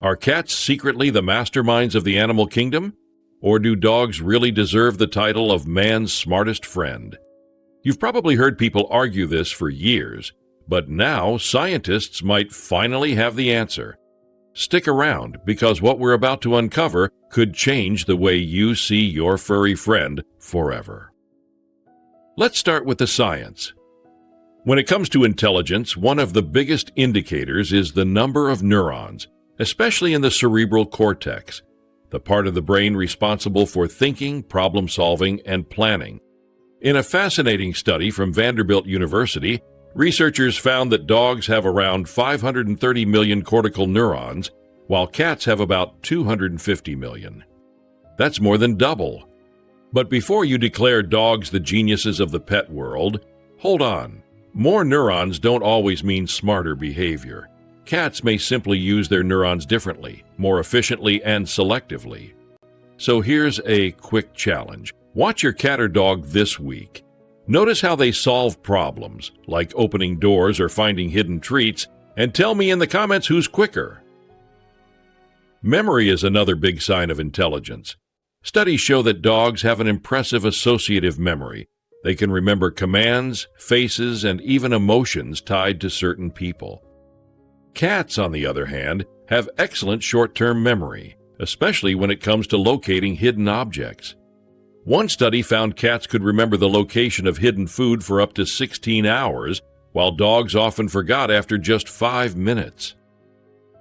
Are cats secretly the masterminds of the animal kingdom? Or do dogs really deserve the title of man's smartest friend? You've probably heard people argue this for years, but now scientists might finally have the answer. Stick around, because what we're about to uncover could change the way you see your furry friend forever. Let's start with the science. When it comes to intelligence, one of the biggest indicators is the number of neurons, especially in the cerebral cortex, the part of the brain responsible for thinking, problem-solving, and planning. In a fascinating study from Vanderbilt University, researchers found that dogs have around 530 million cortical neurons, while cats have about 250 million. That's more than double. But before you declare dogs the geniuses of the pet world, hold on. More neurons don't always mean smarter behavior. Cats may simply use their neurons differently, more efficiently, and selectively. So here's a quick challenge. Watch your cat or dog this week. Notice how they solve problems, like opening doors or finding hidden treats, and tell me in the comments who's quicker. Memory is another big sign of intelligence. Studies show that dogs have an impressive associative memory. They can remember commands, faces, and even emotions tied to certain people. Cats, on the other hand, have excellent short-term memory, especially when it comes to locating hidden objects. One study found cats could remember the location of hidden food for up to 16 hours, while dogs often forgot after just 5 minutes.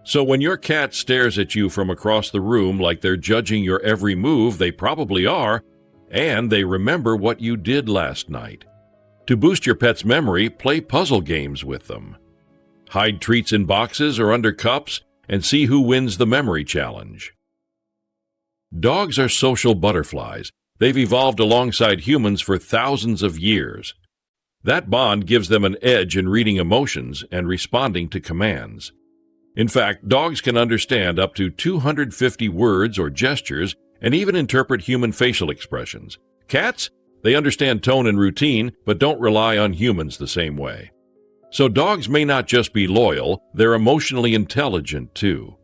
So when your cat stares at you from across the room like they're judging your every move, they probably are, and they remember what you did last night. To boost your pet's memory, play puzzle games with them. Hide treats in boxes or under cups and see who wins the memory challenge. Dogs are social butterflies. They've evolved alongside humans for thousands of years. That bond gives them an edge in reading emotions and responding to commands. In fact, dogs can understand up to 250 words or gestures and even interpret human facial expressions. Cats, they understand tone and routine, but don't rely on humans the same way. So dogs may not just be loyal, they're emotionally intelligent too.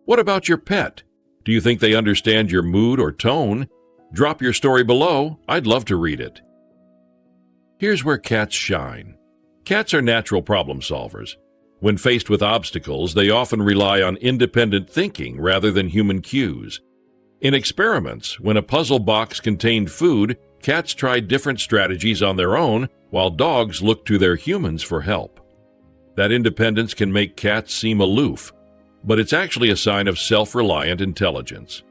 What about your pet? Do you think they understand your mood or tone? Drop your story below. I'd love to read it. Here's where cats shine. Cats are natural problem solvers. When faced with obstacles, they often rely on independent thinking rather than human cues. In experiments, when a puzzle box contained food, cats tried different strategies on their own, while dogs looked to their humans for help. That independence can make cats seem aloof, but it's actually a sign of self-reliant intelligence.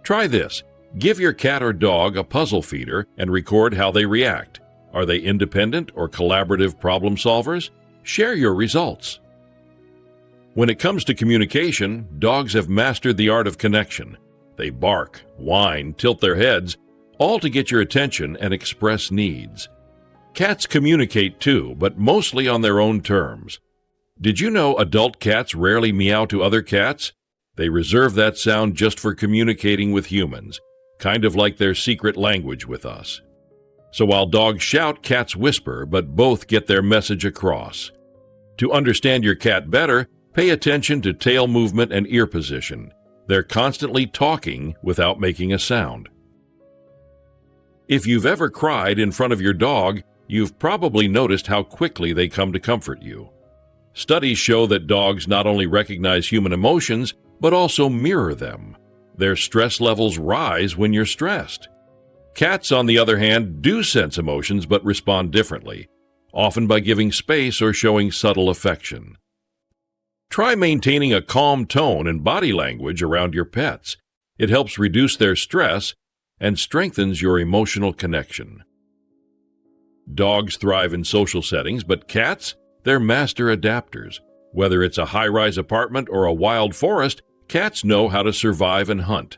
Try this. Give your cat or dog a puzzle feeder and record how they react. Are they independent or collaborative problem solvers? Share your results. When it comes to communication, dogs have mastered the art of connection. They bark, whine, tilt their heads, all to get your attention and express needs. Cats communicate too, but mostly on their own terms. Did you know adult cats rarely meow to other cats? They reserve that sound just for communicating with humans, kind of like their secret language with us. So while dogs shout, cats whisper, but both get their message across. To understand your cat better, pay attention to tail movement and ear position. They're constantly talking without making a sound. If you've ever cried in front of your dog, you've probably noticed how quickly they come to comfort you. Studies show that dogs not only recognize human emotions, but also mirror them. Their stress levels rise when you're stressed. Cats, on the other hand, do sense emotions but respond differently, often by giving space or showing subtle affection. Try maintaining a calm tone and body language around your pets. It helps reduce their stress and strengthens your emotional connection. Dogs thrive in social settings, but cats, they're master adapters. Whether it's a high-rise apartment or a wild forest, cats know how to survive and hunt.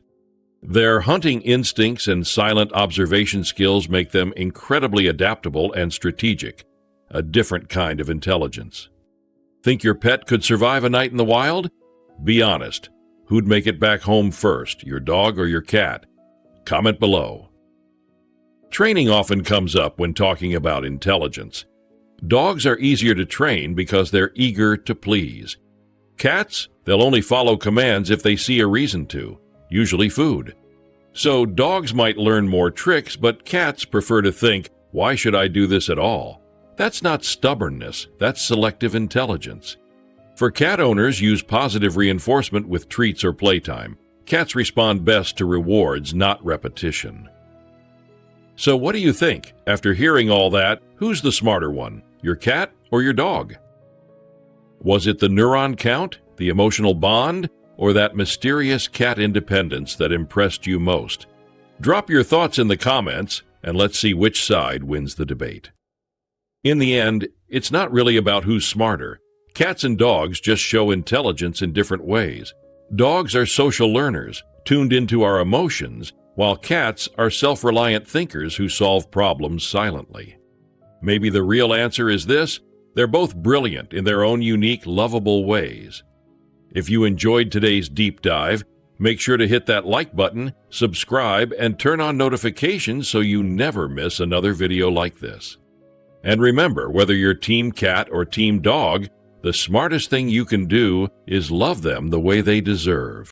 Their hunting instincts and silent observation skills make them incredibly adaptable and strategic, a different kind of intelligence. Think your pet could survive a night in the wild? Be honest. Who'd make it back home first, your dog or your cat? Comment below. Training often comes up when talking about intelligence. Dogs are easier to train because they're eager to please. Cats, they'll only follow commands if they see a reason to, usually food. So dogs might learn more tricks, but cats prefer to think, why should I do this at all? That's not stubbornness, that's selective intelligence. For cat owners, use positive reinforcement with treats or playtime. Cats respond best to rewards, not repetition. So what do you think? After hearing all that, who's the smarter one, your cat or your dog? Was it the neuron count, the emotional bond, or that mysterious cat independence that impressed you most? Drop your thoughts in the comments, and let's see which side wins the debate. In the end, it's not really about who's smarter. Cats and dogs just show intelligence in different ways. Dogs are social learners, tuned into our emotions, while cats are self-reliant thinkers who solve problems silently. Maybe the real answer is this: they're both brilliant in their own unique, lovable ways. If you enjoyed today's deep dive, make sure to hit that like button, subscribe, and turn on notifications so you never miss another video like this. And remember, whether you're team cat or team dog, the smartest thing you can do is love them the way they deserve.